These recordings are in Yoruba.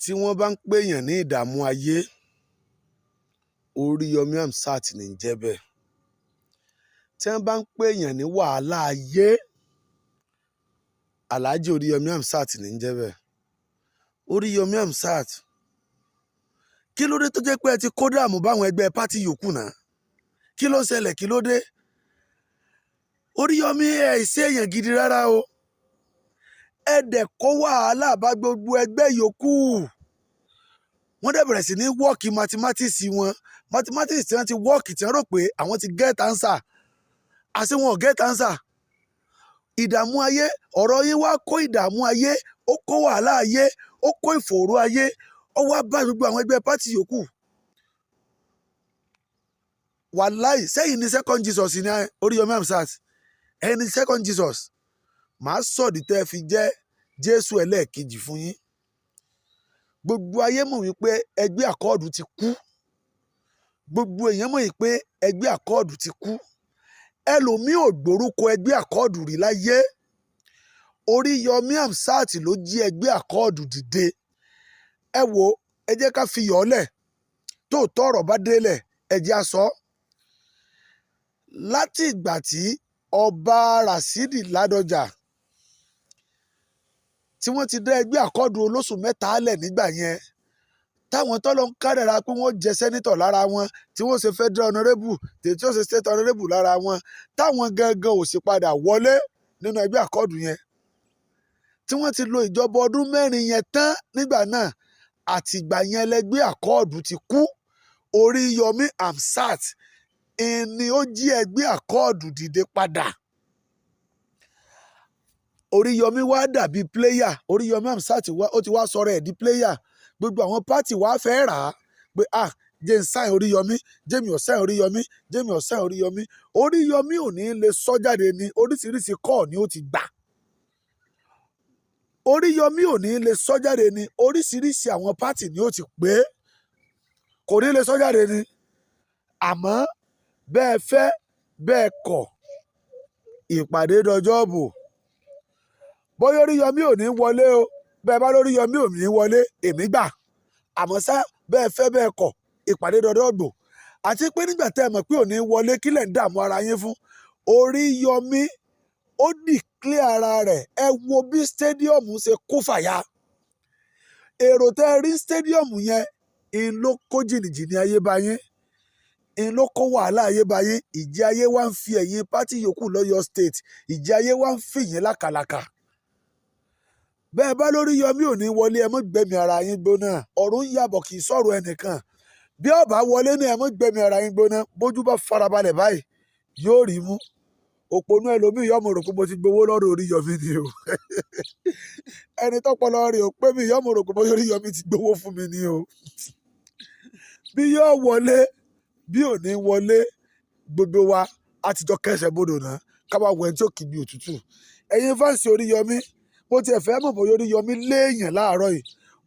tí wọ́n bá ń pèèyàn ní ìdààmú ayé, Oriyomi Hamzat ní ń jẹ́ bẹ́ẹ̀. Tí wọ́n bá ń pèèyàn ní wàhálà ayé, Alhaji Oriyomi Hamzat ní ń jẹ́ bẹ́ẹ̀. Oriyomi Hamzat, kí ló dé tó jẹ́ pé ẹ ti kó dààmú báwọn ẹgbẹ́ pátì yòókù náà? Kí ló ṣẹlẹ̀? Kí ló dé? Oriyomi ẹ̀ ṣe èèyàn gidi rárá o. Ẹ dẹ̀ kó wàhálà bá gbogbo ẹgbẹ́ yòókù. Wọ́n dẹ̀ bẹ̀rẹ̀ sí ní wọ́ọ̀kì mathematics wọn. Mathematics tí wọ́n ti wọ́ọ̀kì tí wọ́n rò pé àwọn ti get answer. Àṣé wọn ò get answer. Ìdààmú ayé, ọ̀rọ̀ yín wá kó ìdààmú ayé, ó kó wàhálà ayé, ó kó ìfòòró ayé, ó wá bá gbogbo àwọn ẹgbẹ́ pátì yòókù. Wàláì, sẹ́yìn ní second Jesus ní Oriyomi Hamzat. Ẹ̀yin ní second Jesus. Màá sọ̀dí tẹ́ fi jẹ́ Jésù ẹlẹ́ẹ̀kejì fún yín. Gbogbo ayé mọ̀ wípé ẹgbẹ́ àkọọ́dù ti kú. Gbogbo èèyàn mọ̀ wípé ẹgbẹ́ àkọọ́dù ti kú. Ẹlòmíì ò gbórúkọ ẹgbẹ́ àkọọ́dù rí láyé. Oriyomi Hamzat ló jí ẹgbẹ́ àkọọ́dù dìde. Ẹ wo, ẹ jẹ́ ká fi yọ̀ọ́lẹ̀. Tóòtọ́ ọ̀rọ̀ bá délẹ̀, ẹ jẹ́ á sọ. Láti ìgbà tí ọba Rasidi Ládọjà tí wọ́n ti dá ẹgbẹ́ àkọọ́dù olóṣù mẹ́ta lẹ̀ nígbà yẹn, táwọn tọ́lọ́ ń kádàrá pé wọ́n jẹ sẹ́nítọ̀ lára wọn, tí wọ́n ṣe federal honourable, tí wọ́n ṣe state honourable lára wọn, táwọn gangan ò sì padà wọlé nínú ẹgbẹ́ àkọọ́dù yẹn, tí wọ́n ti lo ìjọba ọdún 4 yẹn tán nígbà náà, àtìgbà yẹn lẹgbẹ́ àkọọ́dù ti kú. Oriyomi Hamzat ni ó jí ẹgbẹ́ àkọọ́dù dìde padà. Oriyomi wá dàbí pléyà. Oriyomi Hamzat ó ti wá sọ̀rọ̀ ẹ̀ di pléyà. Gbogbo àwọn pátì wá fẹ́ rà á pé jẹ́ ń sáìn Oriyomi, jẹ́mi ò sáìn Oriyomi, jẹ́mi ò sáìn Oriyomi. Oriyomi ò ní lè sọ jáde ní oríṣiríṣi kọ́ọ̀ ni ó ti gbà. Oriyomi ò ní lè sọ jáde ní oríṣiríṣi àwọn pátì ni ó ti pé. Kò ní lè sọ jáde ní. Àmọ́ bẹ́ẹ̀ fẹ́ bẹ́ẹ̀ kọ̀, ìpàdé dọjọ́ bò. Bóyá Oriyomi ò ní wọlé o, bẹ́ẹ̀ bá Oriyomi ò ní wọlé, èmi gbà. Àmọ́ ṣá bẹ́ẹ̀ fẹ́ bẹ́ẹ̀ kọ̀, ìpàdé dọjọ́ bò. Àti pé nígbà tẹ́ ẹ mọ̀ pé ò ní wọlé, kí lẹ̀ ń dààmú ara yín fún? Oriyomi ó declare ara rẹ̀. Ẹ wo bí stadium ṣe kó fàya. Èrò tẹ́ rí stadium yẹn, ń ló kó jìnnìjìnnì ayé bá yín. Ń ló kó wàhálà ayé bá yín. Ìjì ayé wá ń fi ẹ̀yìn pátì yòókù lọ́yọ̀ state. Ìjì ayé wá ń fi yín lákàlàkà. Bẹ́ẹ̀ bá Oriyomi ò ní wọlé, ẹ mọ́ gbẹ̀mí ara yín gbóná. Ọ̀run yàbọ̀ kì í sọ̀rọ̀ ẹnìkan. Bí ó bá wọlé ní ẹ mọ́ gbẹ̀mí ara yín gbóná. Bójú bá farabalẹ̀ báyìí, yóò rí mú. Òpònú ẹlòmíì yóò mọ̀ rò pé mo ti gbowó lọ́dọ̀ Oriyomi ni o. Ẹni tọ́pọlọ rẹ̀ ò pé mi yóò mọ̀ rò pé Oriyomi ti gbowó fún mi ni o. Bí yóò wọlé, bí ò ní wọlé, gbogbo wa àtijọ́ kẹsẹ̀ bodò náà ká wá wẹ̀ tí ó kì í bí òtútù. Ẹ̀yin fáǹsì Oriyomi, mo tiẹ̀ fẹ́ mọ̀ bóyá Oriyomi léèyàn láàárọ̀ yìí,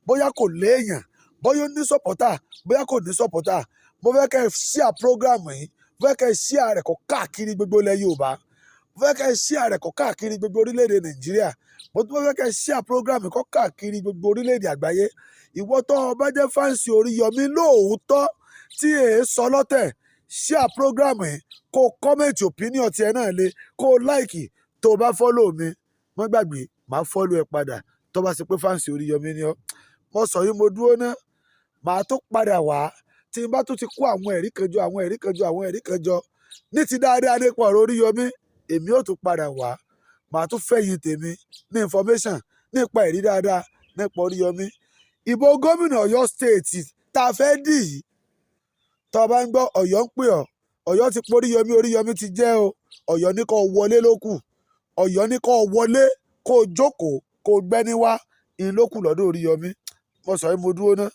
bóyá kò léèyàn, bóyá ó ní sọ́pọ̀tà, bóyá kò ní sọ́pọ̀tà. Mo fẹ́ kẹ́ ẹ share program yìí, mo fẹ́ kẹ́ ẹ share rẹ̀ kó káàkiri gbogbo ilẹ̀ Yorùbá, mo fẹ́ kẹ́ ẹ share rẹ̀ kó káàkiri gbogbo orílẹ̀-èdè Nàìjíríà, mo tún fẹ́ kẹ́ ẹ share program yìí kó káàkiri gbogbo orílẹ̀-èdè àgbáyé. Ìwọ tó o bá jẹ́ fáǹsì Oriyomi lóòótọ́ tí èé sọ lọ́tẹ̀, share program yìí, kó comment opinion tiẹ̀ náà lé, kó like tó o bá follow mi. Má gbàgbé, màá follow ẹ padà tó bá ṣe pé fáǹsì Oriyomi ni ọ́. Mo sọ yìí, mo dúró ná. Màá tó padà wá tí n bá tún ti kó àwọn ẹ̀rí kan jọ, àwọn ẹ̀rí kan jọ, àwọn ẹ̀rí kan jọ ní ti dáadáa nípa ọ̀rọ̀ Oriyomi. Èmi ò tún padà wá. Màá tún fẹ̀yìn tèmi ní information nípa ẹ̀rí dáadáa nípa Oriyomi. Ìbò gómìnà Ọ̀yọ́ state tá a fẹ́ dì yìí, tó bá ń gbọ́ Ọ̀yọ́ ń pè ọ́, Ọ̀yọ́ ti pé Oriyomi, Oriyomi ti jẹ́ o. Ọ̀yọ́ ní kó wọlé lókù. Ọ̀yọ́ ní kó wọlé, kó jókòó, kó gbẹ́ni wá. Ìlókù lọ́dọ̀ Oriyomi. Mo sọ yìí, mo dúró ná.